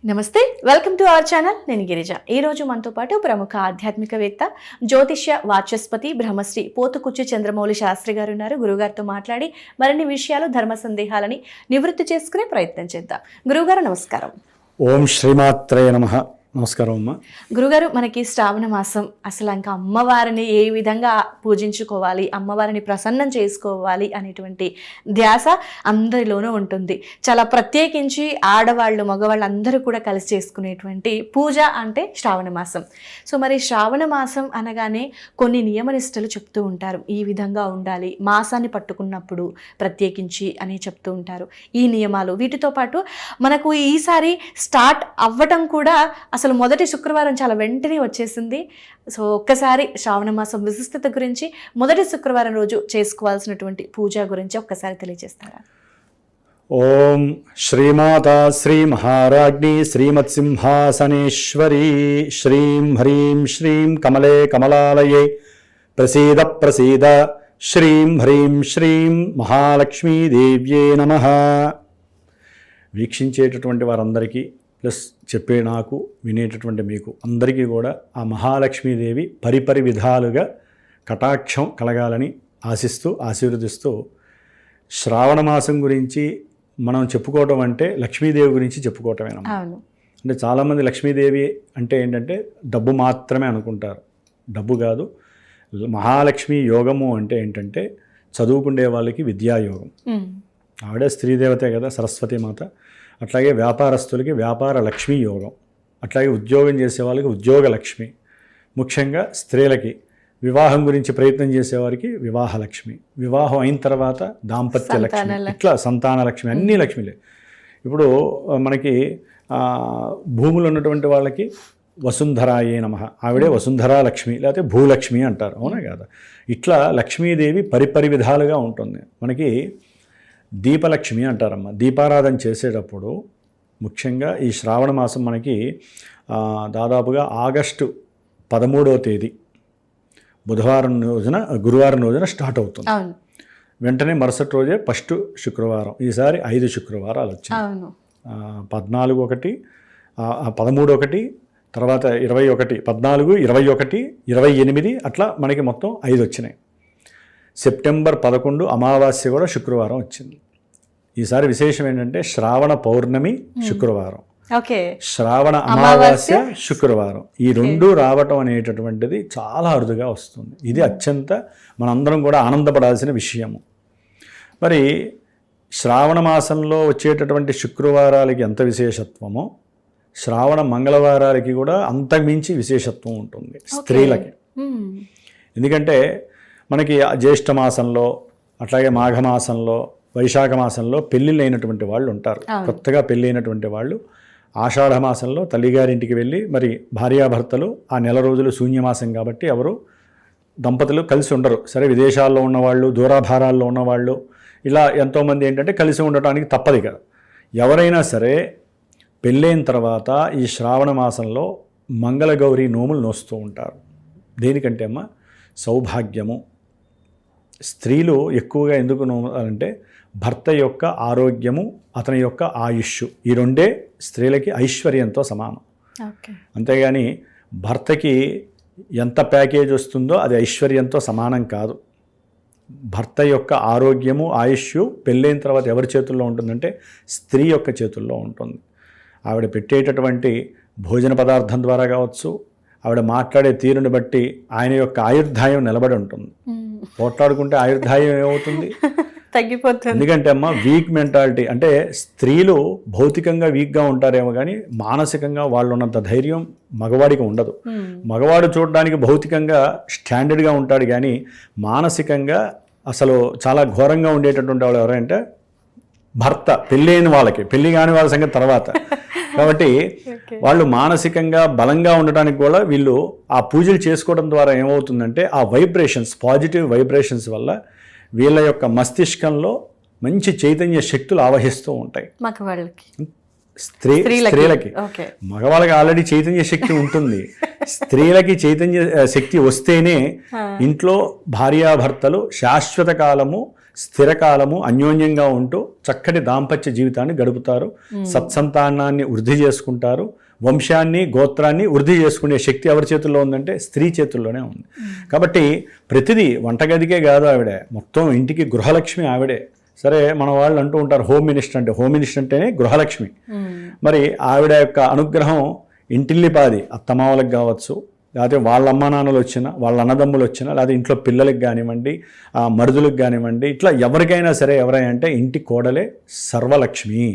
నమస్తే, welcome to our channel. నేను గిరిజ. ఈ రోజు మనతో పాటు ప్రముఖ ఆధ్యాత్మికవేత్త, జ్యోతిష్య వాచస్పతి బ్రహ్మశ్రీ పోతుకుచ్చు చంద్రమౌళి శాస్త్రి గారు ఉన్నారు. గురుగారితో మాట్లాడి మరిన్ని విషయాలు, ధర్మ సందేహాలని నివృత్తి చేసుకునే ప్రయత్నం చేద్దాం. గురుగారు నమస్కారం. ఓం శ్రీమాత్రే నమః. నమస్కారం అమ్మ. గురుగారు, మనకి శ్రావణ మాసం, అసలు ఇంకా అమ్మవారిని ఏ విధంగా పూజించుకోవాలి, అమ్మవారిని ప్రసన్నం చేసుకోవాలి అనేటువంటి ధ్యాస అందరిలోనూ ఉంటుంది. చాలా ప్రత్యేకించి ఆడవాళ్ళు, మగవాళ్ళు అందరూ కూడా కలిసి చేసుకునేటువంటి పూజ అంటే శ్రావణ మాసం. సో మరి శ్రావణ మాసం అనగానే కొన్ని నియమనిష్టలు చెప్తూ ఉంటారు. ఈ విధంగా ఉండాలి, మాసాన్ని పట్టుకున్నప్పుడు ప్రత్యేకించి అని చెప్తూ ఉంటారు. ఈ నియమాలు వీటితో పాటు మనకు ఈసారి స్టార్ట్ అవ్వటం కూడా అసలు మొదటి శుక్రవారం చాలా వెంటనే వచ్చేసింది. సో ఒక్కసారి శ్రావణ మాసం విశిష్టత గురించి, మొదటి శుక్రవారం రోజు చేసుకోవాల్సినటువంటి పూజ గురించి ఒక్కసారి తెలియజేస్తారా? ఓం శ్రీమాతా శ్రీ మహారాజ్ఞి శ్రీమత్సింహాసనేశ్వరీ శ్రీం హ్రీం శ్రీం కమలే కమలాలయే ప్రసీద ప్రసీద శ్రీం హ్రీం శ్రీం మహాలక్ష్మీదేవ్యే నమః. వీక్షించేటటువంటి వారందరికీ ప్లస్ చెప్పే నాకు, వినేటటువంటి మీకు అందరికీ కూడా ఆ మహాలక్ష్మీదేవి పరిపరి విధాలుగా కటాక్షం కలగాలని ఆశిస్తూ, ఆశీర్వదిస్తూ, శ్రావణ మాసం గురించి మనం చెప్పుకోవటం అంటే లక్ష్మీదేవి గురించి చెప్పుకోవటమేనా. అంటే చాలామంది లక్ష్మీదేవి అంటే ఏంటంటే డబ్బు మాత్రమే అనుకుంటారు. డబ్బు కాదు. మహాలక్ష్మి యోగము అంటే ఏంటంటే చదువుకునే వాళ్ళకి విద్యాయోగం. ఆవిడే స్త్రీదేవతే కదా, సరస్వతి మాత. అట్లాగే వ్యాపారస్తులకి వ్యాపార లక్ష్మీ యోగం, అట్లాగే ఉద్యోగం చేసే వాళ్ళకి ఉద్యోగ లక్ష్మి, ముఖ్యంగా స్త్రీలకి వివాహం గురించి ప్రయత్నం చేసేవారికి వివాహ లక్ష్మి, వివాహం అయిన తర్వాత దాంపత్య లక్ష్మి, ఇట్లా సంతాన లక్ష్మి, అన్ని లక్ష్మిలే. ఇప్పుడు మనకి భూములు ఉన్నటువంటి వాళ్ళకి వసుంధరాయే నమః, ఆవిడే వసుంధరా లక్ష్మి, లేకపోతే భూలక్ష్మి అంటారు. అవునా కదా? ఇట్లా లక్ష్మీదేవి పరిపరి విధాలుగా ఉంటుంది. మనకి దీపలక్ష్మి అంటారమ్మ. దీపారాధన చేసేటప్పుడు ముఖ్యంగా ఈ శ్రావణ మాసం మనకి దాదాపుగా ఆగస్టు 13వ తేదీ బుధవారం రోజున, గురువారం రోజున స్టార్ట్ అవుతుంది. వెంటనే మరుసటి రోజే ఫస్ట్ శుక్రవారం. ఈసారి 5 శుక్రవారాలు వచ్చాయి. 14/1, 13/1, తర్వాత 21, 14, 21, 28 అట్లా మనకి మొత్తం 5 వచ్చినాయి. సెప్టెంబర్ 11 అమావాస్య కూడా శుక్రవారం వచ్చింది. ఈసారి విశేషం ఏంటంటే శ్రావణ పౌర్ణమి శుక్రవారం, శ్రావణ అమావాస్య శుక్రవారం, ఈ రెండు రావటం అనేటటువంటిది చాలా అరుదుగా వస్తుంది. ఇది అత్యంత మనందరం కూడా ఆనందపడాల్సిన విషయము. మరి శ్రావణ మాసంలో వచ్చేటటువంటి శుక్రవారాలకి ఎంత విశేషత్వమో శ్రావణ మంగళవారాలకి కూడా అంతకుమించి విశేషత్వం ఉంటుంది స్త్రీలకి. ఎందుకంటే మనకి జ్యేష్ఠ మాసంలో, అట్లాగే మాఘమాసంలో, వైశాఖ మాసంలో పెళ్ళిళ్ళు అయినటువంటి వాళ్ళు ఉంటారు. కొత్తగా పెళ్ళి అయినటువంటి వాళ్ళు ఆషాఢ మాసంలో తల్లిగారింటికి వెళ్ళి, మరి భార్యాభర్తలు ఆ నెల రోజులు శూన్యమాసం కాబట్టి ఎవరు దంపతులు కలిసి ఉండరు. సరే, విదేశాల్లో ఉన్నవాళ్ళు, దూరాభారాల్లో ఉన్నవాళ్ళు, ఇలా ఎంతోమంది ఏంటంటే కలిసి ఉండటానికి తప్పదు కదా. ఎవరైనా సరే పెళ్ళైన తర్వాత ఈ శ్రావణ మాసంలో మంగళగౌరి నోములు నోస్తూ ఉంటారు. దేనికంటే అమ్మ, సౌభాగ్యము. స్త్రీలు ఎక్కువగా ఎందుకు నోమాలంటే భర్త యొక్క ఆరోగ్యము, అతని యొక్క ఆయుష్, ఈ రెండే స్త్రీలకి ఐశ్వర్యంతో సమానం. అంతేగాని భర్తకి ఎంత ప్యాకేజ్ వస్తుందో అది ఐశ్వర్యంతో సమానం కాదు. భర్త యొక్క ఆరోగ్యము, ఆయుష్ పెళ్ళైన తర్వాత ఎవరి చేతుల్లో ఉంటుందంటే స్త్రీ యొక్క చేతుల్లో ఉంటుంది. ఆవిడ పెట్టేటటువంటి భోజన పదార్థం ద్వారా కావచ్చు, ఆవిడ మాట్లాడే తీరుని బట్టి ఆయన యొక్క ఆయుర్దాయం నిలబడి ఉంటుంది. పోట్లాడుకుంటే ఆయుర్దాయం ఏమవుతుంది? తగ్గిపోతుంది. ఎందుకంటే అమ్మ, వీక్ మెంటాలిటీ అంటే స్త్రీలు భౌతికంగా వీక్గా ఉంటారేమో కానీ మానసికంగా వాళ్ళు ఉన్నంత ధైర్యం మగవాడికి ఉండదు. మగవాడు చూడడానికి భౌతికంగా స్టాండర్డ్గా ఉంటాడు కానీ మానసికంగా అసలు చాలా ఘోరంగా ఉండేటటువంటి వాళ్ళు ఎవరంటే భర్త. పెళ్ళి అయిన వాళ్ళకి, పెళ్ళి కాని వాళ్ళ సంగతి తర్వాత. కాబట్టి వాళ్ళు మానసికంగా బలంగా ఉండటానికి కూడా వీళ్ళు ఆ పూజలు చేసుకోవడం ద్వారా ఏమవుతుందంటే ఆ వైబ్రేషన్స్, పాజిటివ్ వైబ్రేషన్స్ వల్ల వీళ్ళ యొక్క మస్తిష్కంలో మంచి చైతన్య శక్తులు ఆవహిస్తూ ఉంటాయి. స్త్రీలకి. మగవాళ్ళకి ఆల్రెడీ చైతన్య శక్తి ఉంటుంది. స్త్రీలకి చైతన్య శక్తి వస్తేనే ఇంట్లో భార్యాభర్తలు శాశ్వత కాలము స్థిరకాలము అన్యోన్యంగా ఉంటూ చక్కటి దాంపత్య జీవితాన్ని గడుపుతారు. సత్సంతానాన్ని వృద్ధి చేసుకుంటారు. వంశాన్ని గోత్రాన్ని వృద్ధి చేసుకునే శక్తి ఎవరి చేతుల్లో ఉందంటే స్త్రీ చేతుల్లోనే ఉంది. కాబట్టి ప్రతిదీ వంటగదికే కాదు ఆవిడే, మొత్తం ఇంటికి గృహలక్ష్మి ఆవిడే. సరే మన వాళ్ళు అంటూ ఉంటారు హోమ్ మినిస్టర్ అంటేనే గృహలక్ష్మి. మరి ఆవిడ యొక్క అనుగ్రహం ఇంటిల్లిపాది అత్తమామలకు కావచ్చు, లేకపోతే వాళ్ళ అమ్మా నాన్నలు వచ్చినా, వాళ్ళ అన్నదమ్ములు వచ్చినా, లేకపోతే ఇంట్లో పిల్లలకి కానివ్వండి, మరుదులకు కానివ్వండి, ఇట్లా ఎవరికైనా సరే ఎవరైనా అంటే ఇంటి కోడలే సర్వలక్ష్మి,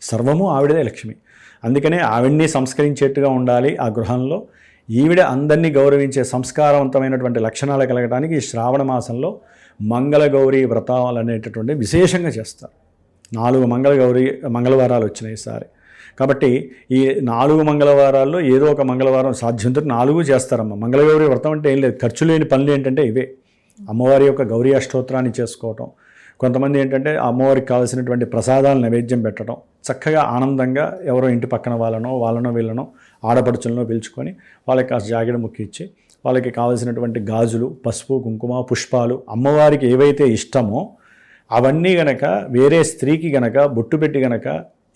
సర్వము ఆవిడదే లక్ష్మి. అందుకనే ఆవిడ్ని సంస్కరించేట్టుగా ఉండాలి ఆ గృహంలో. ఈవిడ అందరినీ గౌరవించే సంస్కారవంతమైనటువంటి లక్షణాలు కలగడానికి ఈ శ్రావణ మాసంలో మంగళగౌరి వ్రతాలు అనేటటువంటి విశేషంగా చేస్తారు. 4 మంగళవారాలు వచ్చినాయి ఈసారి. కాబట్టి ఈ 4 మంగళవారాల్లో ఏదో ఒక మంగళవారం సాధ్యంతో 4 చేస్తారమ్మ. మంగళగౌరి వ్రతం అంటే ఏం లేదు, ఖర్చు లేని పనులు ఏంటంటే ఇవే. అమ్మవారి యొక్క గౌరీ అష్టోత్తరాన్ని చేసుకోవటం, కొంతమంది ఏంటంటే అమ్మవారికి కావాల్సినటువంటి ప్రసాదాలు నైవేద్యం పెట్టడం, చక్కగా ఆనందంగా ఎవరో ఇంటి పక్కన వాళ్ళనో వీళ్ళనో ఆడపడుచులను పిలుచుకొని వాళ్ళకి కాస్త జాకెట్ ముక్కి ఇచ్చి వాళ్ళకి కావాల్సినటువంటి గాజులు, పసుపు, కుంకుమ, పుష్పాలు అమ్మవారికి ఏవైతే ఇష్టమో అవన్నీ గనక వేరే స్త్రీకి గనక బొట్టు పెట్టి గనక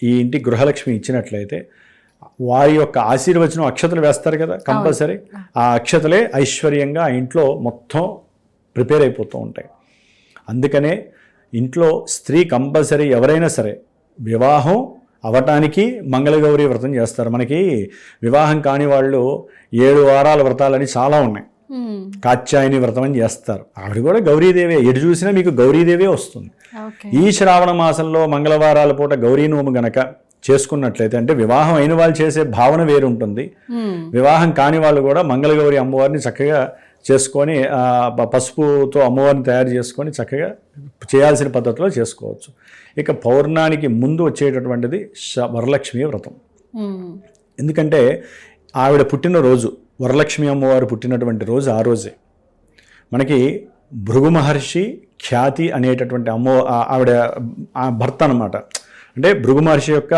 ఈ ఇంటి గృహలక్ష్మి ఇచ్చినట్లయితే వారి యొక్క ఆశీర్వచనం అక్షతలు వేస్తారు కదా కంపల్సరీ. ఆ అక్షతలే ఐశ్వర్యంగా ఆ ఇంట్లో మొత్తం ప్రిపేర్ అయిపోతూ ఉంటాయి. అందుకనే ఇంట్లో స్త్రీ కంపల్సరీ ఎవరైనా సరే వివాహం అవటానికి మంగళగౌరి వ్రతం చేస్తారు. మనకి వివాహం కాని వాళ్ళు 7 వారాల వ్రతాలని చాలా ఉన్నాయి. కాత్యాయని వ్రతం అని చేస్తారు. ఆవిడ కూడా గౌరీదేవే, ఎటు చూసినా మీకు గౌరీదేవే వస్తుంది. ఈ శ్రావణ మాసంలో మంగళవారాల పూట గౌరీ నోము గనక చేసుకున్నట్లయితే, అంటే వివాహం అయిన వాళ్ళు చేసే భావన వేరు ఉంటుంది. వివాహం కాని వాళ్ళు కూడా మంగళగౌరి అమ్మవారిని చక్కగా చేసుకొని పసుపుతో అమ్మవారిని తయారు చేసుకొని చక్కగా చేయాల్సిన పద్ధతిలో చేసుకోవచ్చు. ఇక పౌర్ణానికి ముందు వచ్చేటటువంటిది వరలక్ష్మి వ్రతం. ఎందుకంటే ఆవిడ పుట్టినరోజు, వరలక్ష్మి అమ్మవారు పుట్టినటువంటి రోజు ఆ రోజే. మనకి భృగు మహర్షి ఖ్యాతి అనేటటువంటి ఆవిడ భర్త అన్నమాట. అంటే భృగు మహర్షి యొక్క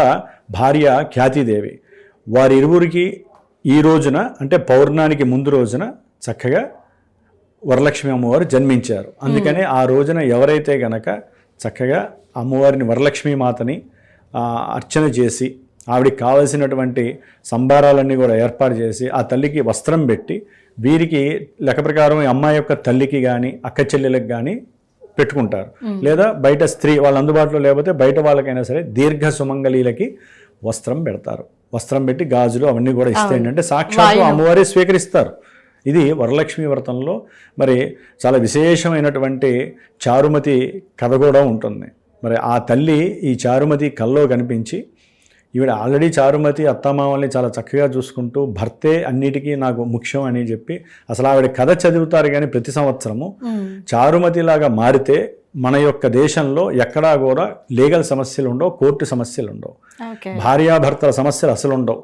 భార్య ఖ్యాతిదేవి. వారిరువురికి ఈ రోజున అంటే పౌర్ణానికి ముందు రోజున చక్కగా వరలక్ష్మి అమ్మవారు జన్మించారు. అందుకనే ఆ రోజున ఎవరైతే గనక చక్కగా అమ్మవారిని వరలక్ష్మీ మాతని అర్చన చేసి ఆవిడికి కావలసినటువంటి సంభారాలన్నీ కూడా ఏర్పాటు చేసి ఆ తల్లికి వస్త్రం పెట్టి, వీరికి లెక్క ప్రకారం అమ్మాయి యొక్క తల్లికి కానీ అక్క చెల్లెలకు కానీ పెట్టుకుంటారు. లేదా బయట స్త్రీ వాళ్ళ అందుబాటులో లేకపోతే బయట వాళ్ళకైనా సరే దీర్ఘ సుమంగళీలకి వస్త్రం పెడతారు. వస్త్రం పెట్టి గాజులు అవన్నీ కూడా ఇస్తే ఏంటంటే సాక్షాత్తు అమ్మవారే స్వీకరిస్తారు. ఇది వరలక్ష్మి వ్రతంలో మరి చాలా విశేషమైనటువంటి చారుమతి కథ కూడా ఉంటుంది. మరి ఆ తల్లి ఈ చారుమతి కల్లో కనిపించి, ఈవిడ ఆల్రెడీ చారుమతి అత్తమామల్ని చాలా చక్కగా చూసుకుంటూ భర్తే అన్నిటికీ నాకు ముఖ్యం అని చెప్పి అసలు ఆవిడ కథ చదువుతారు. కానీ ప్రతి సంవత్సరము చారుమతిలాగా మారితే మన యొక్క దేశంలో ఎక్కడా కూడా లీగల్ సమస్యలు ఉండవు, కోర్టు సమస్యలు ఉండవు, భార్యాభర్తల సమస్యలు అసలు ఉండవు.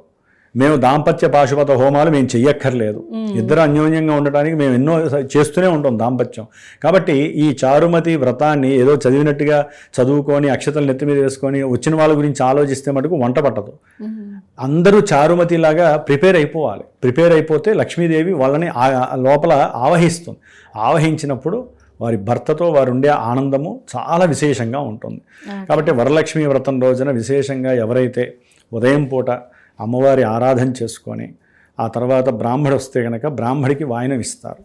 మేము దాంపత్య పాశుపత హోమాలు మేము చెయ్యక్కర్లేదు. ఇద్దరు అన్యోన్యంగా ఉండటానికి మేము ఎన్నో చేస్తూనే ఉంటాం దాంపత్యం. కాబట్టి ఈ చారుమతి వ్రతాన్ని ఏదో చదివినట్టుగా చదువుకొని అక్షతలు నెత్తి మీద వేసుకొని వచ్చిన వాళ్ళ గురించి ఆలోచిస్తే మటుకు వంట పట్టదు. అందరూ చారుమతిలాగా ప్రిపేర్ అయిపోవాలి. ప్రిపేర్ అయిపోతే లక్ష్మీదేవి వాళ్ళని లోపల ఆవహిస్తుంది. ఆవహించినప్పుడు వారి భర్తతో వారు ఉండే ఆనందము చాలా విశేషంగా ఉంటుంది. కాబట్టి వరలక్ష్మి వ్రతం రోజున విశేషంగా ఎవరైతే ఉదయం పూట అమ్మవారి ఆరాధన చేసుకొని ఆ తర్వాత బ్రాహ్మడు వస్తే కనుక బ్రాహ్మడికి వాయనం ఇస్తారు.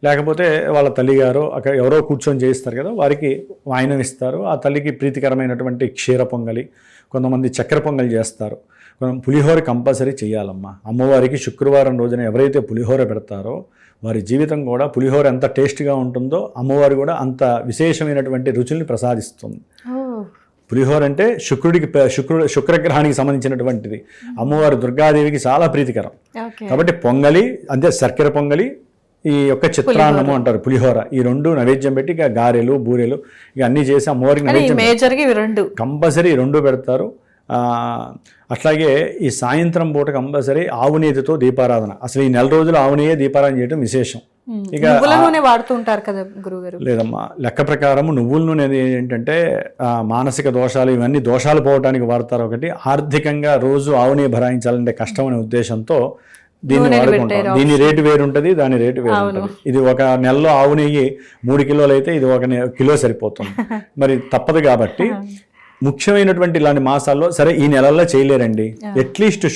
లేకపోతే వాళ్ళ తల్లిగారు అక్కడ ఎవరో కూర్చొని చేయిస్తారు కదా, వారికి వాయనం ఇస్తారు. ఆ తల్లికి ప్రీతికరమైనటువంటి క్షీర పొంగలి, కొంతమంది చక్కెర పొంగలి చేస్తారు. పులిహోర కంపల్సరీ చేయాలమ్మా. అమ్మవారికి శుక్రవారం రోజున ఎవరైతే పులిహోర పెడతారో వారి జీవితం కూడా పులిహోర ఎంత టేస్ట్గా ఉంటుందో అమ్మవారు కూడా అంత విశేషమైనటువంటి రుచుల్ని ప్రసాదిస్తుంది. పులిహోర అంటే శుక్రగ్రహానికి సంబంధించినటువంటిది. అమ్మవారు దుర్గాదేవికి చాలా ప్రీతికరం. కాబట్టి పొంగలి అంటే చక్కెర పొంగలి, ఈ యొక్క చిత్రాన్నము అంటారు పులిహోర, ఈ 2 నైవేద్యం పెట్టి ఇక గారెలు బూరెలు ఇక అన్నీ చేసి అమ్మవారికి నైవేద్యం కంపల్సరీ 2 పెడతారు. అట్లాగే ఈ సాయంత్రం పూట కంపల్సరీ ఆవు నేతితో దీపారాధన. అసలు ఈ 4 రోజులు ఆవు నెయ్యే దీపారాధన చేయడం విశేషం. ఇక వాడుతుంటారు కదా గురుగారు? లేదమ్మా, లెక్క ప్రకారం నువ్వుల నూనె ఏంటంటే మానసిక దోషాలు ఇవన్నీ దోషాలు పోవడానికి వాడతారు. ఒకటి ఆర్థికంగా రోజు ఆవు నెయ్యి భరాయించాలంటే కష్టం అనే ఉద్దేశంతో దీన్ని నూనెలు వాడుకుంటాం. పెట్టారు దీని రేటు వేరు ఉంటుంది, దాని రేటు వేరు ఉంటుంది. ఇది ఒక నెలలో ఆవు నెయ్యి 3 కిలోలు అయితే ఇది 1 కిలో సరిపోతుంది. మరి తప్పదు కాబట్టి ముఖ్యమైనటువంటి ఇలాంటి మాసాల్లో సరే ఈ నెలల్లో చేయలేరండి, అట్లీస్ట్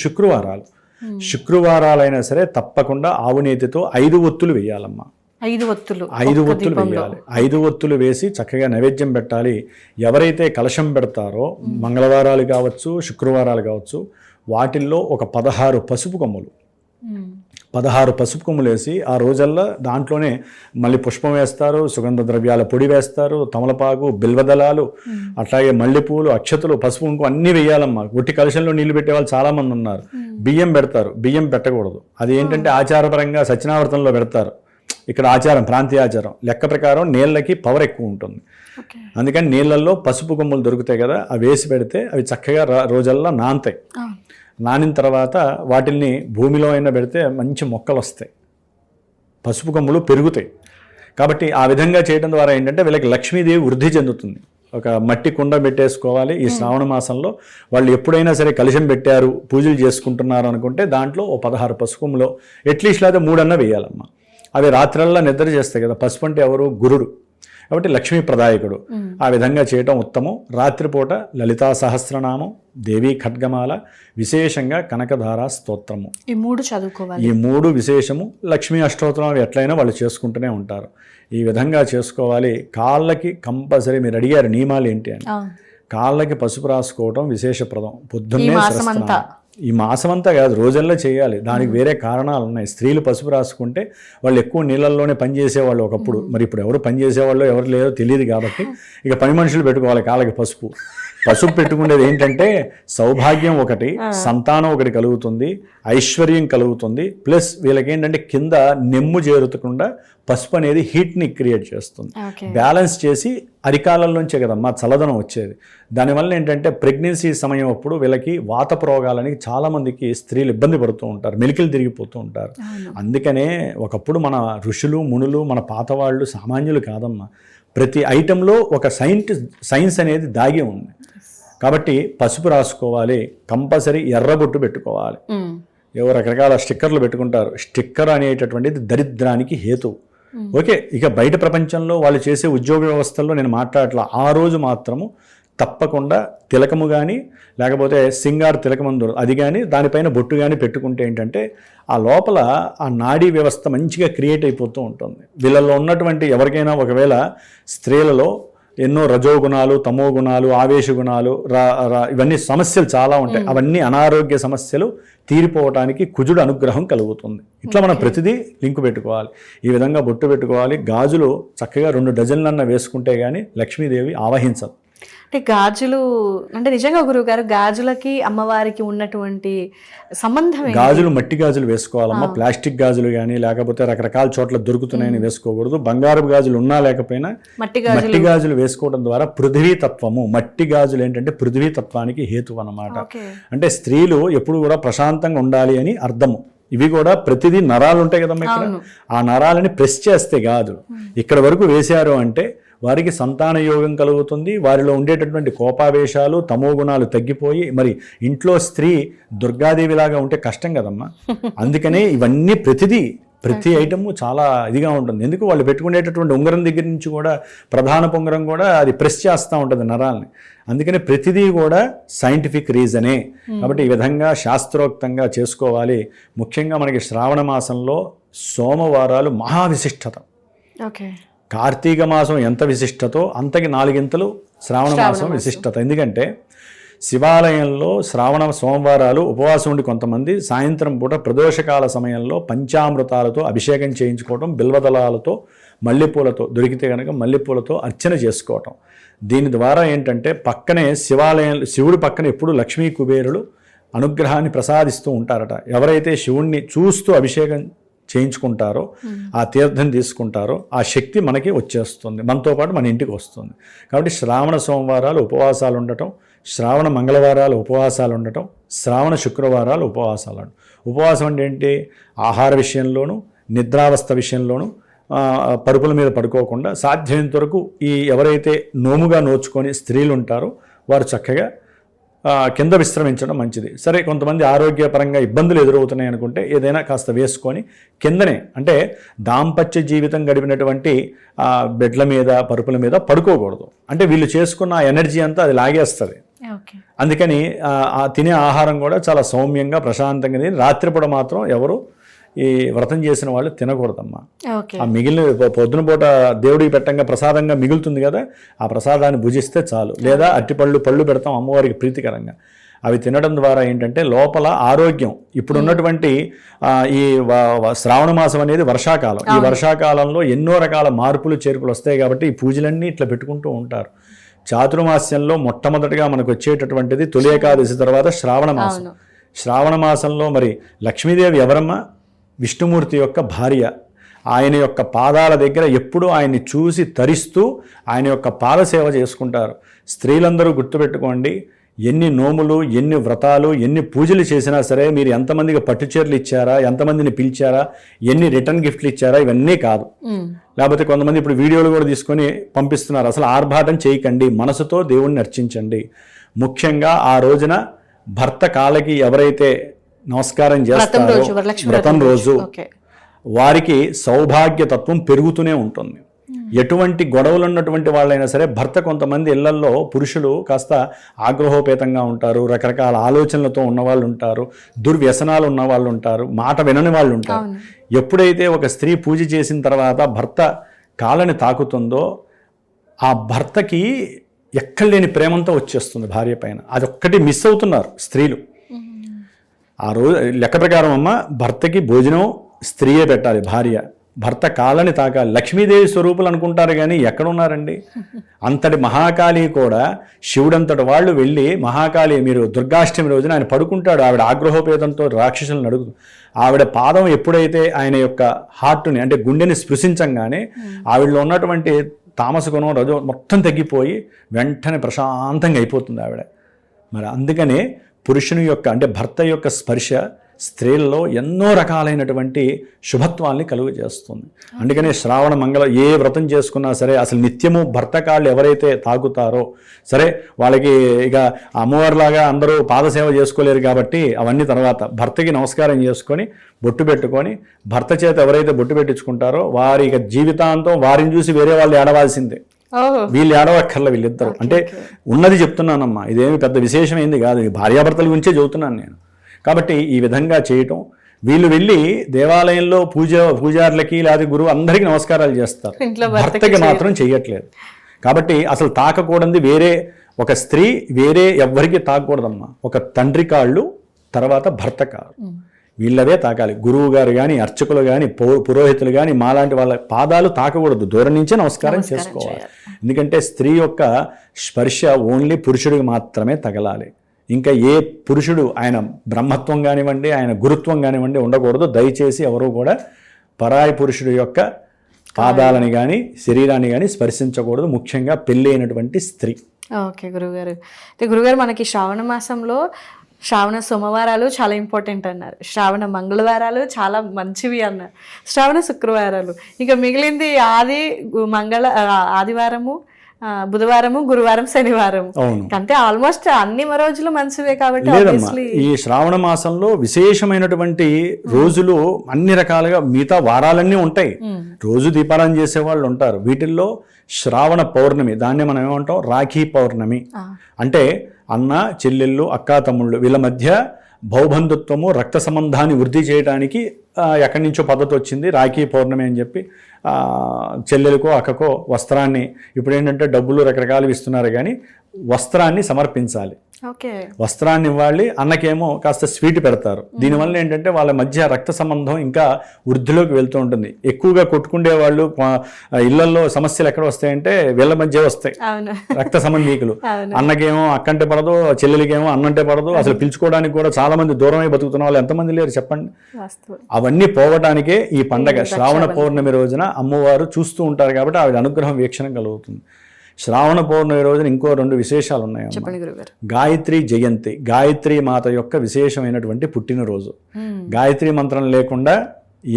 శుక్రవారాలైనా సరే తప్పకుండా ఆవు నేతితో 5 ఒత్తులు వేయాలమ్మా. 5 ఒత్తులు 5 ఒత్తులు వేయాలి. 5 ఒత్తులు వేసి చక్కగా నైవేద్యం పెట్టాలి. ఎవరైతే కలశం పెడతారో మంగళవారాలు కావచ్చు, శుక్రవారాలు కావచ్చు, వాటిల్లో ఒక 16 పసుపు కొమ్ములు 16 పసుపు కొమ్ములు వేసి ఆ రోజల్లా దాంట్లోనే మళ్ళీ పుష్పం వేస్తారు, సుగంధ ద్రవ్యాల పొడి వేస్తారు, తమలపాకు, బిల్వదళాలు, అట్లాగే మల్లెపూలు, అక్షతలు, పసుపు కుంకుమ అన్నీ వేయాలమ్మా. ఒట్టి కలశంలో నీళ్లు పెట్టేవాళ్ళు చాలామంది ఉన్నారు. బియ్యం పెడతారు, బియ్యం పెట్టకూడదు. అది ఏంటంటే ఆచారపరంగా సత్యనావర్తనలో పెడతారు. ఇక్కడ ఆచారం, ప్రాంతీయ ఆచారం లెక్క ప్రకారం నీళ్ళకి పవర్ ఎక్కువ ఉంటుంది. అందుకని నీళ్ళల్లో పసుపు కొమ్ములు దొరుకుతాయి కదా, అవి వేసి పెడితే అవి చక్కగా రోజల్లా నానతాయి. నానిన తర్వాత వాటిల్ని భూమిలో అయినా పెడితే మంచి మొక్కలు వస్తాయి, పసుపు కొమ్ములు పెరుగుతాయి. కాబట్టి ఆ విధంగా చేయడం ద్వారా ఏంటంటే వీళ్ళకి లక్ష్మీదేవి వృద్ధి చెందుతుంది. ఒక మట్టి కుండ పెట్టేసుకోవాలి. ఈ శ్రావణ మాసంలో వాళ్ళు ఎప్పుడైనా సరే కలశం పెట్టారు, పూజలు చేసుకుంటున్నారు అనుకుంటే దాంట్లో ఓ 16 పసుపు కొమ్ములు అట్లీస్ట్ లేదా 3 అన్న వేయాలమ్మా. అవి రాత్రల్లా నిద్ర చేస్తాయి కదా. పసుపు అంటే ఎవరు? గురుడు, కాబట్టి లక్ష్మీ ప్రదాయకుడు. ఆ విధంగా చేయటం ఉత్తమం. రాత్రిపూట లలితా సహస్రనామం, దేవీ ఖడ్గమాల, విశేషంగా కనకధార స్తోత్రము, ఈ 3 చదువుకోవాలి. ఈ 3 విశేషము. లక్ష్మీ అష్టోత్తరం అవి ఎట్లయినా వాళ్ళు చేసుకుంటూనే ఉంటారు. ఈ విధంగా చేసుకోవాలి. కాళ్ళకి కంపల్సరీ, మీరు అడిగారు నియమాలు ఏంటి అని, కాళ్ళకి పసుపు రాసుకోవటం విశేషప్రదం. పొద్దున్నే ఈ మాసమంతా కాదు, రోజుల్లో చేయాలి. దానికి వేరే కారణాలు ఉన్నాయి. స్త్రీలు పసుపు రాసుకుంటే వాళ్ళు ఎక్కువ నీళ్ళల్లోనే పని చేసేవాళ్ళు ఒకప్పుడు. మరి ఇప్పుడు ఎవరు పని చేసేవాళ్ళు ఎవరు లేదో తెలియదు కాబట్టి ఇక పని మనుషులు పెట్టుకోవాలి కాళ్ళకి పసుపు. పసుపు పెట్టుకునేది ఏంటంటే సౌభాగ్యం ఒకటి, సంతానం ఒకటి కలుగుతుంది, ఐశ్వర్యం కలుగుతుంది. ప్లస్ వీళ్ళకి ఏంటంటే కింద నెమ్ము చేరుతకుండా పసుపు అనేది హీట్ని క్రియేట్ చేస్తుంది. బ్యాలెన్స్ చేసి అరికాలంలోంచే కదమ్మా చల్లదనం వచ్చేది. దానివల్ల ఏంటంటే ప్రెగ్నెన్సీ సమయం అప్పుడు వీళ్ళకి వాతపు రోగాలని చాలామందికి స్త్రీలు ఇబ్బంది పడుతూ ఉంటారు, మెలికలు తిరిగిపోతూ ఉంటారు. అందుకనే ఒకప్పుడు మన ఋషులు మునులు, మన పాతవాళ్ళు సామాన్యులు కాదమ్మా. ప్రతి ఐటెంలో ఒక సైన్స్ అనేది దాగి ఉంది. కాబట్టి పసుపు రాసుకోవాలి. కంపల్సరీ ఎర్రబొట్టు పెట్టుకోవాలి. ఏవో రకరకాల స్టిక్కర్లు పెట్టుకుంటారు. స్టిక్కర్ అనేటటువంటిది దరిద్రానికి హేతువు. ఓకే, ఇక బయట ప్రపంచంలో వాళ్ళు చేసే ఉద్యోగ వ్యవస్థల్లో నేను మాట్లాడట్లా. ఆ రోజు మాత్రము తప్పకుండా తిలకము కానీ లేకపోతే సింగార్ తిలకమందు అది కానీ దానిపైన బొట్టు కానీ పెట్టుకుంటే ఏంటంటే ఆ లోపల ఆ నాడీ వ్యవస్థ మంచిగా క్రియేట్ అయిపోతూ ఉంటుంది. వీళ్ళల్లో ఉన్నటువంటి ఎవరికైనా ఒకవేళ స్త్రీలలో ఎన్నో రజోగుణాలు, తమో గుణాలు, ఆవేశ గుణాలు, ఇవన్నీ సమస్యలు చాలా ఉంటాయి. అవన్నీ అనారోగ్య సమస్యలు తీరిపోవటానికి కుజుడు అనుగ్రహం కలుగుతుంది. ఇట్లా మనం ప్రతిదీ లింకు పెట్టుకోవాలి. ఈ విధంగా బొట్టు పెట్టుకోవాలి. గాజులు చక్కగా 2 డజన్లన్నా వేసుకుంటే కానీ లక్ష్మీదేవి ఆవహించదు. అంటే గాజులు అంటే నిజంగా గురువుగారు గాజులకి అమ్మవారికి ఉన్నటువంటి సంబంధం? గాజులు మట్టి గాజులు వేసుకోవాలమ్మా. ప్లాస్టిక్ గాజులు కానీ లేకపోతే రకరకాల చోట్ల దొరుకుతున్నాయని వేసుకోకూడదు. బంగారు గాజులు ఉన్నా లేకపోయినా మట్టి గాజులు వేసుకోవడం ద్వారా పృథ్వీ తత్వము, మట్టి గాజులు ఏంటంటే పృథ్వీ తత్వానికి హేతు అన్నమాట. అంటే స్త్రీలు ఎప్పుడు కూడా ప్రశాంతంగా ఉండాలి అని అర్థము. ఇవి కూడా ప్రతిదీ నరాలు ఉంటాయి కదమ్మా. ఇక్కడ ఆ నరాలని ప్రెస్ చేస్తే కాదు, ఇక్కడ వరకు వేశారు అంటే వారికి సంతాన యోగం కలుగుతుంది. వారిలో ఉండేటటువంటి కోపావేశాలు, తమో గుణాలు తగ్గిపోయి మరి ఇంట్లో స్త్రీ దుర్గాదేవిలాగా ఉంటే కష్టం కదమ్మా. అందుకనే ఇవన్నీ ప్రతి ఐటము చాలా ఇదిగా ఉంటుంది. ఎందుకు వాళ్ళు పెట్టుకునేటటువంటి ఉంగరం దగ్గర నుంచి కూడా ప్రధాన ఉంగరం కూడా అది ప్రెస్ చేస్తూ ఉంటుంది నరాల్ని. అందుకని ప్రతిదీ కూడా సైంటిఫిక్ రీజనే. కాబట్టి ఈ విధంగా శాస్త్రోక్తంగా చేసుకోవాలి. ముఖ్యంగా మనకి శ్రావణ మాసంలో సోమవారాలు మహావిశిష్టత. కార్తీక మాసం ఎంత విశిష్టతో అంతకి 4 శ్రావణ మాసం విశిష్టత. ఎందుకంటే శివాలయంలో శ్రావణ సోమవారాలు ఉపవాసం ఉండి కొంతమంది సాయంత్రం పూట ప్రదోషకాల సమయంలో పంచామృతాలతో అభిషేకం చేయించుకోవటం, బిల్వదళాలతో, మల్లెపూలతో దొరికితే కనుక మల్లెపూలతో అర్చన చేసుకోవటం. దీని ద్వారా ఏంటంటే పక్కనే శివుడి పక్కన ఎప్పుడు లక్ష్మీ కుబేరులు అనుగ్రహాన్ని ప్రసాదిస్తూ ఉంటారట. ఎవరైతే శివుణ్ణి చూస్తూ అభిషేకం చేయించుకుంటారో, ఆ తీర్థం తీసుకుంటారో ఆ శక్తి మనకి వచ్చేస్తుంది, మనతో పాటు మన ఇంటికి వస్తుంది. కాబట్టి శ్రావణ సోమవారాలు ఉపవాసాలు ఉండటం, శ్రావణ మంగళవారాలు ఉపవాసాలు ఉండటం, శ్రావణ శుక్రవారాలు ఉపవాసాలు ఉండటం. ఉపవాసం అంటే ఏంటి? ఆహార విషయంలోనూ నిద్రావస్థ విషయంలోనూ పరుపుల మీద పడుకోకుండా సాధ్యమైనంత వరకు ఈ ఎవరైతే నోముగా నోచుకొని స్త్రీలు ఉంటారో వారు చక్కగా కింద విశ్రమించడం మంచిది. సరే, కొంతమంది ఆరోగ్యపరంగా ఇబ్బందులు ఎదురవుతున్నాయి అనుకుంటే ఏదైనా కాస్త వేసుకొని కిందనే, అంటే దాంపత్య జీవితం గడిపినటువంటి బెడ్ల మీద పరుపుల మీద పడుకోకూడదు. అంటే వీళ్ళు చేసుకున్న ఎనర్జీ అంతా అది లాగేస్తుంది. అందుకని తినే ఆహారం కూడా చాలా సౌమ్యంగా ప్రశాంతంగా తిని, రాత్రిపూట మాత్రం ఎవరు ఈ వ్రతం చేసిన వాళ్ళు తినకూడదమ్మా. ఆ మిగిలిన పొద్దున పూట దేవుడికి పెట్టంగా ప్రసాదంగా మిగులుతుంది కదా, ఆ ప్రసాదాన్ని భుజిస్తే చాలు. లేదా అరటిపళ్ళు పళ్ళు పెడతాం అమ్మవారికి ప్రీతికరంగా, అవి తినడం ద్వారా ఏంటంటే లోపల ఆరోగ్యం. ఇప్పుడు ఉన్నటువంటి ఈ శ్రావణ మాసం అనేది వర్షాకాలం. ఈ వర్షాకాలంలో ఎన్నో రకాల మార్పులు చేర్పులు వస్తాయి కాబట్టి ఈ పూజలన్నీ ఇట్లా పెట్టుకుంటూ ఉంటారు. చాతుర్మాస్యంలో మొట్టమొదటిగా మనకు వచ్చేటటువంటిది తొలి ఏకాదశి తర్వాత శ్రావణ మాసం. శ్రావణ మాసంలో మరి లక్ష్మీదేవి ఎవరమ్మా? విష్ణుమూర్తి యొక్క భార్య. ఆయన యొక్క పాదాల దగ్గర ఎప్పుడూ ఆయన్ని చూసి తరిస్తూ ఆయన యొక్క పాదసేవ చేసుకుంటారు. స్త్రీలందరూ గుర్తుపెట్టుకోండి, ఎన్ని నోములు, ఎన్ని వ్రతాలు, ఎన్ని పూజలు చేసినా సరే మీరు ఎంతమందికి పట్టుచీరలు ఇచ్చారా, ఎంతమందిని పిలిచారా, ఎన్ని రిటర్న్ గిఫ్ట్లు ఇచ్చారా, ఇవన్నీ కాదు. లేకపోతే కొంతమంది ఇప్పుడు వీడియోలు కూడా తీసుకొని పంపిస్తున్నారు. అసలు ఆర్భాటం చేయకండి, మనసుతో దేవుణ్ణి అర్చించండి. ముఖ్యంగా ఆ రోజున భర్త కాళ్ళకి ఎవరైతే నమస్కారం చేస్తారో వ్రతం రోజు వారికి సౌభాగ్యతత్వం పెరుగుతూనే ఉంటుంది. ఎటువంటి గొడవలు ఉన్నటువంటి వాళ్ళైనా సరే, భర్త కొంతమంది ఇళ్లల్లో పురుషులు కాస్త ఆగ్రహోపేతంగా ఉంటారు, రకరకాల ఆలోచనలతో ఉన్నవాళ్ళు ఉంటారు, దుర్వ్యసనాలు ఉన్న వాళ్ళు ఉంటారు, మాట వినని వాళ్ళు ఉంటారు. ఎప్పుడైతే ఒక స్త్రీ పూజ చేసిన తర్వాత భర్త కాళ్ళని తాకుతుందో ఆ భర్తకి ఎక్కడలేని ప్రేమంతో వచ్చేస్తుంది భార్య పైన. అదొక్కటి మిస్ అవుతున్నారు స్త్రీలు. ఆ రోజు లెక్క ప్రకారం అమ్మ, భర్తకి భోజనం స్త్రీయే పెట్టాలి, భార్య. భర్త కాళ్ళని తాకాలి. లక్ష్మీదేవి స్వరూపులు అనుకుంటారు కానీ ఎక్కడున్నారండి? అంతటి మహాకాళి కూడా శివుడంతటి వాళ్ళు వెళ్ళి, మహాకాళి మీరు దుర్గాష్టమి రోజున ఆయన పడుకుంటాడు, ఆవిడ ఆగ్రహోపేతంతో రాక్షసులను అడుగుతూ, ఆవిడ పాదం ఎప్పుడైతే ఆయన యొక్క హార్ట్ని అంటే గుండెని స్పృశించంగానే ఆవిడలో ఉన్నటువంటి తామసగుణం రజో మొత్తం తగ్గిపోయి వెంటనే ప్రశాంతంగా అయిపోతుంది ఆవిడ. మరి అందుకనే పురుషుని యొక్క అంటే భర్త యొక్క స్పర్శ స్త్రీల్లో ఎన్నో రకాలైనటువంటి శుభత్వాల్ని కలుగు చేస్తుంది. అందుకనే శ్రావణ మంగళ ఏ వ్రతం చేసుకున్నా సరే అసలు నిత్యము భర్త కాళ్ళు ఎవరైతే తాకుతారో సరే, వాళ్ళకి ఇక అమ్మవారిలాగా అందరూ పాదసేవ చేసుకోలేరు కాబట్టి అవన్నీ తర్వాత భర్తకి నమస్కారం చేసుకొని బొట్టు పెట్టుకొని భర్త చేత ఎవరైతే బొట్టు పెట్టించుకుంటారో వారి ఇక జీవితాంతం వారిని చూసి వేరే వాళ్ళు ఏడవాల్సిందే. వీళ్ళు ఏడవక్కర్ల, వీళ్ళిద్దరు. అంటే ఉన్నది చెప్తున్నానమ్మా, ఇదేమి పెద్ద విశేషమైంది కాదు, భార్యాభర్తల గురించే చెబుతున్నాను నేను. కాబట్టి ఈ విధంగా చేయటం, వీళ్ళు వెళ్ళి దేవాలయంలో పూజారులకి లేదా గురువు అందరికీ నమస్కారాలు చేస్తారు, భర్తకి మాత్రం చెయ్యట్లేదు. కాబట్టి అసలు తాకకూడదు వేరే ఒక స్త్రీ వేరే ఎవ్వరికి తాకకూడదమ్మా. ఒక తండ్రి కాళ్ళు, తర్వాత భర్త కాళ్ళు, వీళ్ళవే తాకాలి. గురువు గారు కానీ, అర్చకులు కానీ, పురోహితులు కానీ మాలాంటి వాళ్ళ పాదాలు తాకకూడదు, దూరం నుంచే నమస్కారం చేసుకోవాలి. ఎందుకంటే స్త్రీ యొక్క స్పర్శ ఓన్లీ పురుషుడికి మాత్రమే తగలాలి. ఇంకా ఏ పురుషుడు ఆయన బ్రహ్మత్వం కానివ్వండి, ఆయన గురుత్వం కానివ్వండి ఉండకూడదు. దయచేసి ఎవరు కూడా పరాయి పురుషుడి యొక్క పాదాలని కానీ శరీరాన్ని కానీ స్పర్శించకూడదు, ముఖ్యంగా పెళ్ళి అయినటువంటి స్త్రీ. ఓకే గురుగారు. అయితే గురుగారు, మనకి శ్రావణ మాసంలో శ్రావణ సోమవారాలు చాలా ఇంపార్టెంట్ అన్నారు, శ్రావణ మంగళవారాలు చాలా మంచివి అన్నారు, శ్రావణ శుక్రవారాలు, ఇక మిగిలింది ఆదివారము, బుధవారము, గురువారం, శనివారం. అంటే ఆల్మోస్ట్ అన్ని రోజులు మంచివే కాబట్టి ఈ శ్రావణ మాసంలో విశేషమైనటువంటి రోజులు అన్ని రకాలుగా మిగతా వారాలన్నీ ఉంటాయి. రోజు దీపారాయణ చేసే వాళ్ళు ఉంటారు. వీటిల్లో శ్రావణ పౌర్ణమి, దాన్ని మనం ఏమంటాం రాఖీ పౌర్ణమి. అంటే అన్న చెల్లెళ్ళు, అక్కా తమ్ముళ్ళు వీళ్ళ మధ్య భౌబంధుత్వము, రక్త సంబంధాన్ని వృద్ధి చేయడానికి ఎక్కడి నుంచో పద్ధతి వచ్చింది రాఖీ పౌర్ణమి అని చెప్పి. చెల్లెలకో అక్కకో వస్త్రాన్ని, ఇప్పుడు ఏంటంటే డబ్బులు రకరకాలు ఇస్తున్నారు కానీ వస్త్రాన్ని సమర్పించాలి. వస్త్రాన్ని ఇవ్వాలి, అన్నకేమో కాస్త స్వీట్ పెడతారు. దీనివల్ల ఏంటంటే వాళ్ళ మధ్య రక్త సంబంధం ఇంకా వృద్ధిలోకి వెళ్తూ ఉంటుంది. ఎక్కువగా కొట్టుకుండే వాళ్ళు ఇళ్లలో సమస్యలు ఎక్కడ వస్తాయంటే వీళ్ళ మధ్య వస్తాయి, రక్త సంబంధీకులు. అన్నకేమో అక్కంటే పడదు, చెల్లెలికేమో అన్నంటే పడదు. అసలు పిలుచుకోవడానికి కూడా చాలా మంది దూరమై బతుకుతున్న వాళ్ళు ఎంతమంది లేరు చెప్పండి. అవన్నీ పోవడానికే ఈ పండగ శ్రావణ పౌర్ణమి రోజున అమ్మవారు చూస్తూ ఉంటారు కాబట్టి ఆవిడ అనుగ్రహం వీక్షణ కలుగుతుంది. శ్రావణ పౌర్ణమి రోజున ఇంకో 2 విశేషాలు ఉన్నాయి. గాయత్రి జయంతి, గాయత్రి మాత యొక్క విశేషమైనటువంటి పుట్టినరోజు. గాయత్రి మంత్రం లేకుండా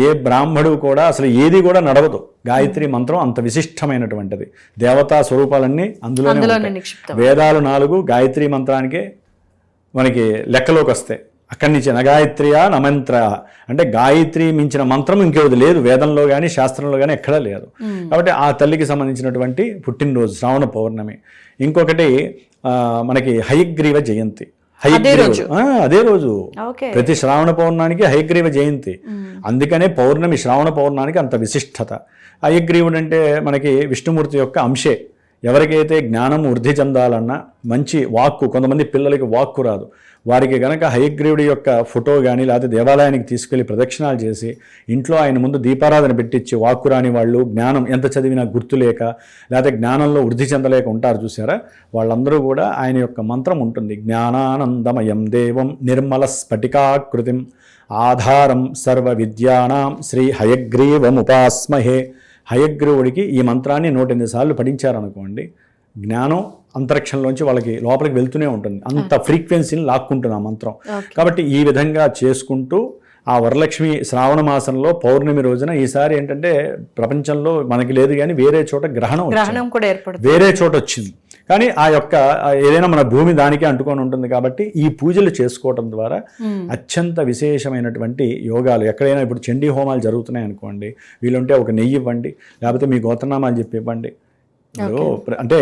ఏ బ్రాహ్మడు కూడా అసలు ఏది కూడా నడవదు. గాయత్రి మంత్రం అంత విశిష్టమైనటువంటిది. దేవతా స్వరూపాలన్నీ అందులోనే. వేదాలు 4 గాయత్రి మంత్రానికే మనకి లెక్కలోకి వస్తాయి. అక్కడి నుంచి నగాయత్రియా నమంత్ర అంటే గాయత్రి మించిన మంత్రం ఇంకేది లేదు వేదంలో కానీ శాస్త్రంలో కానీ ఎక్కడా లేదు. కాబట్టి ఆ తల్లికి సంబంధించినటువంటి పుట్టినరోజు శ్రావణ పౌర్ణమి. ఇంకొకటి మనకి హయగ్రీవ జయంతి. అదే రోజు ప్రతి శ్రావణ పౌర్ణానికి హయగ్రీవ జయంతి. అందుకనే పౌర్ణమి శ్రావణ పౌర్ణానికి అంత విశిష్టత. హయగ్రీవుడు అంటే మనకి విష్ణుమూర్తి యొక్క అంశే. ఎవరికైతే జ్ఞానం వృద్ధి చెందాలన్నా మంచి వాక్కు, కొంతమంది పిల్లలకి వాక్కు రాదు, వారికి గనక హయగ్రీవుడి యొక్క ఫోటో కానీ లేకపోతే దేవాలయానికి తీసుకెళ్లి ప్రదక్షిణాలు చేసి ఇంట్లో ఆయన ముందు దీపారాధన పెట్టించి వాక్కు రాని వాళ్ళు, జ్ఞానం ఎంత చదివినా గుర్తులేక లేకపోతే జ్ఞానంలో వృద్ధి చెందలేక ఉంటారు చూసారా, వాళ్ళందరూ కూడా ఆయన యొక్క మంత్రం ఉంటుంది. జ్ఞానానందమయం దేవం నిర్మల స్ఫటికాకృతిం ఆధారం సర్వ విద్యానాం శ్రీ హయగ్రీవముపాస్మహే. హయగ్రీవుడికి ఈ మంత్రాన్ని 108 సార్లు పఠించారనుకోండి, జ్ఞానం అంతరిక్షంలోంచి వాళ్ళకి లోపలికి వెళ్తూనే ఉంటుంది, అంత ఫ్రీక్వెన్సీని లాక్కుంటుంది ఆ మంత్రం. కాబట్టి ఈ విధంగా చేసుకుంటూ ఆ వరలక్ష్మి శ్రావణ మాసంలో పౌర్ణమి రోజున ఈసారి ఏంటంటే ప్రపంచంలో మనకి లేదు కానీ వేరే చోట గ్రహణం కూడా ఏర్పడుతుంది, వేరే చోట వచ్చింది. కానీ ఆ యొక్క ఏదైనా మన భూమి దానికే అంటుకొని ఉంటుంది. కాబట్టి ఈ పూజలు చేసుకోవటం ద్వారా అత్యంత విశేషమైనటువంటి యోగాలు. ఎక్కడైనా ఇప్పుడు చండీ హోమాలు జరుగుతున్నాయి అనుకోండి, వీళ్ళుంటే ఒక నెయ్యి ఇవ్వండి, లేకపోతే మీ గోత్రనామాలు చెప్పి ఇవ్వండి. అంటే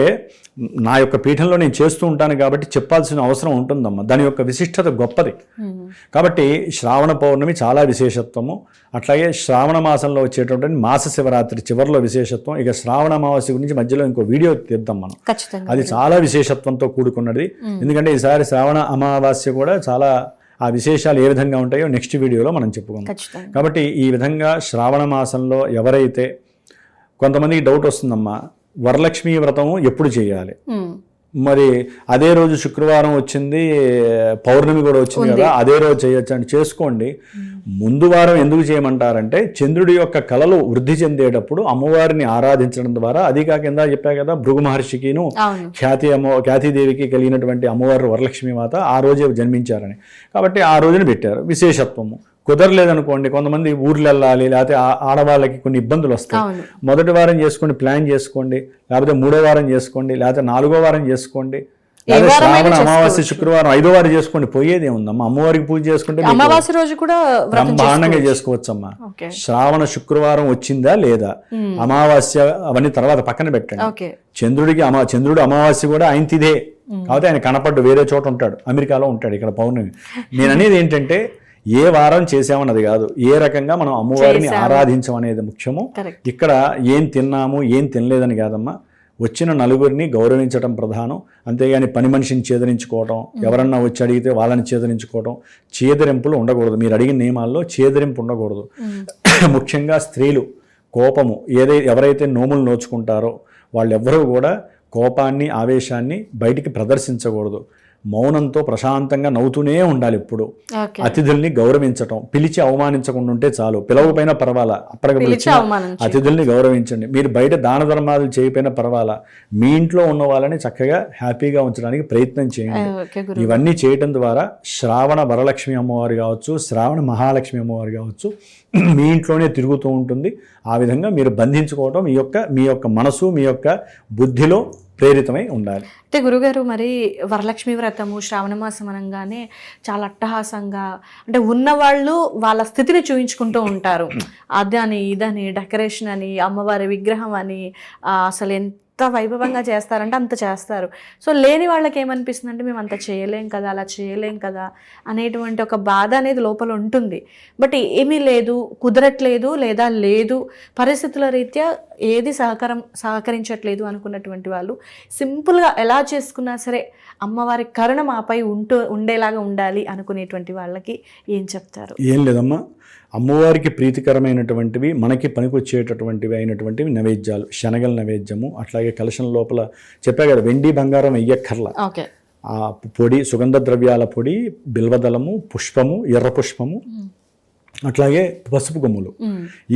నా యొక్క పీఠంలో నేను చేస్తూ ఉంటాను కాబట్టి చెప్పాల్సిన అవసరం ఉంటుందమ్మా, దాని యొక్క విశిష్టత గొప్పది. కాబట్టి శ్రావణ పౌర్ణమి చాలా విశేషత్వము. అట్లాగే శ్రావణ మాసంలో వచ్చేటటువంటి మాస శివరాత్రి చివరిలో విశేషత్వం. ఇక శ్రావణ అమావాస్య గురించి మధ్యలో ఇంకో వీడియో తీద్దాం మనం, అది చాలా విశేషత్వంతో కూడుకున్నది. ఎందుకంటే ఈసారి శ్రావణ అమావాస్య కూడా చాలా ఆ విశేషాలు ఏ విధంగా ఉంటాయో నెక్స్ట్ వీడియోలో మనం చెప్పుకుందాం. కాబట్టి ఈ విధంగా శ్రావణ మాసంలో ఎవరైతే, కొంతమందికి డౌట్ వస్తుందమ్మా, వరలక్ష్మి వ్రతం ఎప్పుడు చేయాలి, మరి అదే రోజు శుక్రవారం వచ్చింది, పౌర్ణమి కూడా వచ్చింది కదా, అదే రోజు చేయొచ్చు అంటే చేసుకోండి. ముందు వారం ఎందుకు చేయమంటారంటే చంద్రుడి యొక్క కళలు వృద్ధి చెందేటప్పుడు అమ్మవారిని ఆరాధించడం ద్వారా, అది కాక కింద చెప్పా కదా భృగు మహర్షికిను ఖ్యాతిదేవికి కలిగినటువంటి అమ్మవారు వరలక్ష్మి మాత ఆ రోజే జన్మించారని, కాబట్టి ఆ రోజున పెట్టారు. విశేషత్వము. కుదరలేదనుకోండి, కొంతమంది ఊర్లు వెళ్ళాలి, లేకపోతే ఆడవాళ్ళకి కొన్ని ఇబ్బందులు వస్తాయి. మొదటి వారం చేసుకోండి, ప్లాన్ చేసుకోండి, లేకపోతే 3వ వారం చేసుకోండి, లేకపోతే 4వ వారం చేసుకోండి, శ్రావణ అమావాస్య శుక్రవారం 5వ వారం చేసుకోండి. పోయేది ఏముందమ్మా, అమ్మవారికి పూజ చేసుకుంటే అమావాస్య రోజు కూడా బ్రహ్మాండంగా చేసుకోవచ్చమ్మా. శ్రావణ శుక్రవారం వచ్చిందా లేదా, అమావాస్య అవన్నీ తర్వాత పక్కన పెట్టండి. చంద్రుడు అమావాస్య కూడా ఆయన తిదే, కాబట్టి ఆయన కనపడ్డు వేరే చోట ఉంటాడు, అమెరికాలో ఉంటాడు, ఇక్కడ పౌర్ణమి. నేను అనేది ఏంటంటే ఏ వారం చేసామన్నది కాదు, ఏ రకంగా మనం అమ్మవారిని ఆరాధించమనేది ముఖ్యము. ఇక్కడ ఏం తిన్నాము ఏం తినలేదని కాదమ్మా, వచ్చిన నలుగురిని గౌరవించడం ప్రధానం. అంతేగాని పని మనిషిని చేదరించుకోవటం, ఎవరన్నా వచ్చి అడిగితే వాళ్ళని చేదరించుకోవటం, చేదరింపులు ఉండకూడదు. మీరు అడిగిన నియమాల్లో చేదరింపు ఉండకూడదు. ముఖ్యంగా స్త్రీలు కోపము ఎవరైతే నోములు నోచుకుంటారో వాళ్ళెవ్వరూ కూడా కోపాన్ని ఆవేశాన్ని బయటికి ప్రదర్శించకూడదు. మౌనంతో ప్రశాంతంగా నవ్వుతూనే ఉండాలి. ఇప్పుడు అతిథుల్ని గౌరవించటం, పిలిచి అవమానించకుండా ఉంటే చాలు. పిలవకపోయినా పర్వాలా, అప్పటికి పిలిచి అతిథుల్ని గౌరవించండి. మీరు బయట దాన ధర్మాలు చేయకపోయినా పర్వాలా, మీ ఇంట్లో ఉన్న వాళ్ళని చక్కగా హ్యాపీగా ఉంచడానికి ప్రయత్నం చేయండి. ఇవన్నీ చేయటం ద్వారా శ్రావణ వరలక్ష్మి అమ్మవారు కావచ్చు, శ్రావణ మహాలక్ష్మి అమ్మవారు కావచ్చు, మీ ఇంట్లోనే తిరుగుతూ ఉంటుంది. ఆ విధంగా మీరు బంధించుకోవటం మీ యొక్క మనసు, మీ యొక్క బుద్ధిలో ప్రేరితమై ఉండాలి. అంటే గురుగారు, మరి వరలక్ష్మి వ్రతము శ్రావణ మాసం అనగానే చాలా అట్టహాసంగా, అంటే ఉన్నవాళ్ళు వాళ్ళ స్థితిని చూపించుకుంటూ ఉంటారు. అదని ఇదని డెకరేషన్ అని, అమ్మవారి విగ్రహం అని, అసలు ఎంత వైభవంగా చేస్తారంటే అంత చేస్తారు. సో లేని వాళ్ళకి ఏమనిపిస్తుంది అంటే మేము అంత చేయలేం కదా, అలా చేయలేం కదా అనేటువంటి ఒక బాధ అనేది లోపల ఉంటుంది. బట్ ఏమీ లేదు, కుదరట్లేదు, లేదా లేదు పరిస్థితుల రీత్యా ఏది సహకరించట్లేదు అనుకున్నటువంటి వాళ్ళు సింపుల్గా ఎలా చేసుకున్నా సరే అమ్మవారి కరుణ మాపై ఉండేలాగా ఉండాలి అనుకునేటువంటి వాళ్ళకి ఏం చెప్తారు? ఏం లేదమ్మా, అమ్మవారికి ప్రీతికరమైనటువంటివి, మనకి పనికొచ్చేటటువంటివి అయినటువంటివి నైవేద్యాలు. శనగల నైవేద్యము, అట్లాగే కలశం లోపల చెప్పా కదా వెండి బంగారం వెయ్యక్కర్ల, ఆ పొడి, సుగంధ ద్రవ్యాల పొడి, బిల్వదళము, పుష్పము, ఎర్ర పుష్పము, అట్లాగే పసుపు కొమ్ములు.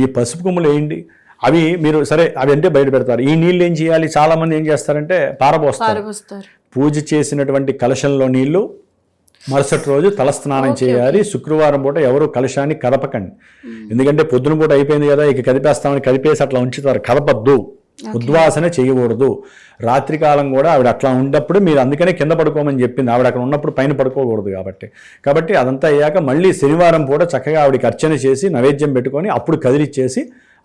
ఈ పసుపు కొమ్ములు ఏంటి, అవి మీరు సరే అవి అంటే బయట పెడతారు. ఈ నీళ్ళు ఏం చేయాలి, చాలా మంది ఏం చేస్తారంటే పారబోస్తారు. పూజ చేసినటువంటి కలశంలో నీళ్లు మరుసటి రోజు తలస్నానం చేయాలి. శుక్రవారం పూట ఎవరు కలశాన్ని కదపకండి, ఎందుకంటే పొద్దున పూట అయిపోయింది కదా, ఇక కదిపేస్తామని కదిపేసి అట్లా ఉంచుతారు. కదపద్దు, ఉద్వాసన చేయకూడదు. రాత్రికాలం కూడా ఆవిడ అట్లా ఉన్నప్పుడు మీరు అందుకనే కింద పడుకోమని చెప్పింది. ఆవిడ అక్కడ ఉన్నప్పుడు పైన పడుకోకూడదు కాబట్టి అదంతా అయ్యాక మళ్ళీ శనివారం పూట చక్కగా ఆవిడకి అర్చన చేసి నైవేద్యం పెట్టుకొని అప్పుడు కదిలిచ్చేసి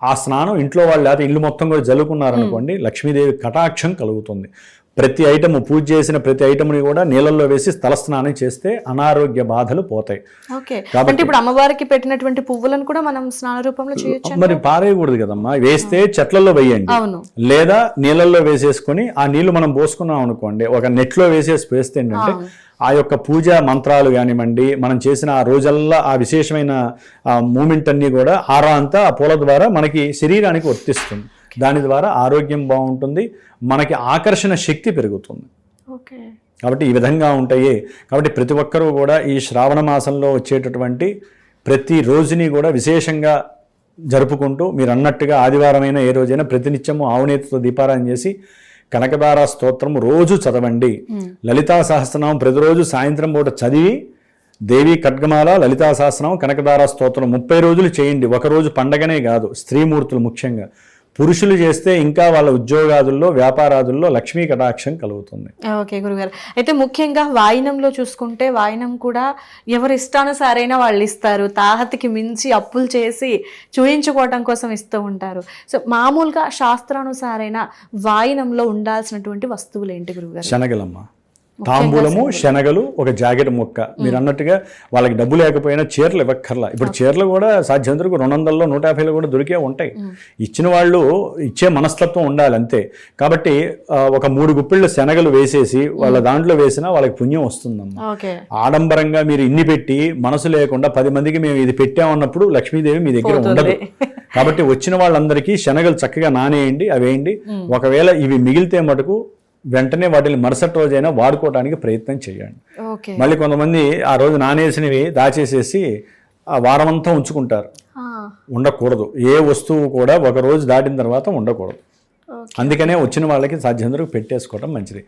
ఆ స్నానం ఇంట్లో వాళ్ళు లేకపోతే ఇల్లు మొత్తం కూడా జల్లుకున్నారనుకోండి, లక్ష్మీదేవి కటాక్షం కలుగుతుంది. ప్రతి ఐటమ్ పూజ చేసిన ప్రతి ఐటమ్ని కూడా నీళ్ళల్లో వేసి తలస్నానం చేస్తే అనారోగ్య బాధలు పోతాయి. కాబట్టి ఇప్పుడు అమ్మవారికి పెట్టినటువంటి పువ్వులను కూడా మనం స్నాన రూపంలో చేయొచ్చు. మరి పారేయకూడదు కదమ్మా, వేస్తే చెట్లలో వేయండి, లేదా నీళ్ళల్లో వేసేసుకొని ఆ నీళ్లు మనం పోసుకున్నాం అనుకోండి, ఒక నెట్లో వేసేసి వేస్తే ఏంటంటే ఆ యొక్క పూజా మంత్రాలు కానివ్వండి, మనం చేసిన ఆ రోజల్లా ఆ విశేషమైన మూమెంట్ అన్నీ కూడా ఆరా అంతా ఆ పూల ద్వారా మనకి శరీరానికి వర్తిస్తుంది. దాని ద్వారా ఆరోగ్యం బాగుంటుంది, మనకి ఆకర్షణ శక్తి పెరుగుతుంది. కాబట్టి ఈ విధంగా ఉంటాయి. కాబట్టి ప్రతి ఒక్కరూ కూడా ఈ శ్రావణ మాసంలో వచ్చేటటువంటి ప్రతి రోజుని కూడా విశేషంగా జరుపుకుంటూ, మీరు అన్నట్టుగా ఆదివారమైనా ఏ రోజైనా ప్రతినిత్యము ఆవునేతితో దీపారాధన చేసి కనకదార స్తోత్రం రోజు చదవండి. లలితా సహస్రనామం ప్రతిరోజు సాయంత్రం పూట చదివి దేవి ఖడ్గమాల, లలితా సహస్రనామం, కనకదార స్తోత్రం 30 రోజులు చేయండి. ఒకరోజు పండగనే కాదు, స్త్రీమూర్తులు ముఖ్యంగా పురుషులు చేస్తే ఇంకా వాళ్ళ ఉద్యోగాదుల్లో వ్యాపారాదుల్లో లక్ష్మీ కటాక్షం కలుగుతుంది. ఓకే గురుగారు. అయితే ముఖ్యంగా వాయినంలో చూసుకుంటే వాయినం కూడా ఎవరు ఇష్టానుసారైనా వాళ్ళు ఇస్తారు. తాహతికి మించి అప్పులు చేసి చూయించుకోవటం కోసం ఇస్తూ ఉంటారు. సో మామూలుగా శాస్త్రానుసారైన వాయినంలో ఉండాల్సినటువంటి వస్తువులు ఏంటి గురుగారు? శనగలమ్మ, తాంబూలము, శనగలు, ఒక జాకెట్ ముక్క. మీరు అన్నట్టుగా వాళ్ళకి డబ్బు లేకపోయినా చీరలు ఇవ్వక్కర్లా. ఇప్పుడు చీరలు కూడా సాధ్యమంతరకు 200లో 150లో కూడా దొరికే ఉంటాయి. ఇచ్చిన వాళ్ళు ఇచ్చే మనస్తత్వం ఉండాలి అంతే. కాబట్టి ఒక 3 గుప్పిళ్ళు శనగలు వేసేసి వాళ్ళ దాంట్లో వేసినా వాళ్ళకి పుణ్యం వస్తుందమ్మా. ఆడంబరంగా మీరు ఇన్ని పెట్టి మనసు లేకుండా 10 మందికి మేము ఇది పెట్టామన్నప్పుడు లక్ష్మీదేవి మీ దగ్గర ఉండదు. కాబట్టి వచ్చిన వాళ్ళందరికీ శనగలు చక్కగా నానేయండి, అవేయండి. ఒకవేళ ఇవి మిగిలితే మటుకు వెంటనే వాటిని మరుసటి రోజైనా వాడుకోవడానికి ప్రయత్నం చేయండి. మళ్ళీ కొంతమంది ఆ రోజు నానేసినవి దాచేసేసి ఆ వారమంతా ఉంచుకుంటారు. ఉండకూడదు. ఏ వస్తువు కూడా ఒక రోజు దాటిన తర్వాత ఉండకూడదు. అందుకనే వచ్చిన వాళ్ళకి సాధ్యంతరకు పెట్టేసుకోవడం మంచిది.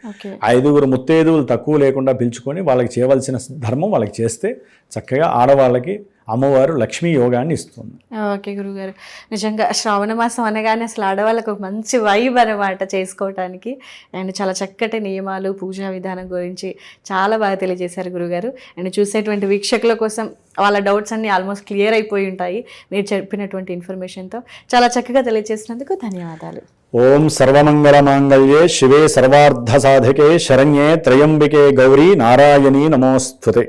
5 ముత్తైదువులు తక్కువ లేకుండా పిలుచుకొని వాళ్ళకి చేయవలసిన ధర్మం వాళ్ళకి చేస్తే చక్కగా ఆడవాళ్ళకి అమ్మవారు లక్ష్మీ యోగాన్ని ఇస్తుంది. ఓకే గురుగారు, నిజంగా శ్రావణ మాసం అనగానే అసలు ఆడవాళ్ళకు ఒక మంచి వైబ్ అనమాట చేసుకోవటానికి. అండ్ చాలా చక్కటి నియమాలు, పూజా విధానం గురించి చాలా బాగా తెలియజేశారు గురుగారు. అండ్ చూసేటువంటి వీక్షకుల కోసం వాళ్ళ డౌట్స్ అన్నీ ఆల్మోస్ట్ క్లియర్ అయిపోయి ఉంటాయి మీరు చెప్పినటువంటి ఇన్ఫర్మేషన్తో. చాలా చక్కగా తెలియజేసినందుకు ధన్యవాదాలు. ఓం సర్వమంగళ మాంగళ్యే శివే సర్వార్థ సాధకే శరణ్యే త్రయంబికే గౌరీ నారాయణీ నమోస్తుతే.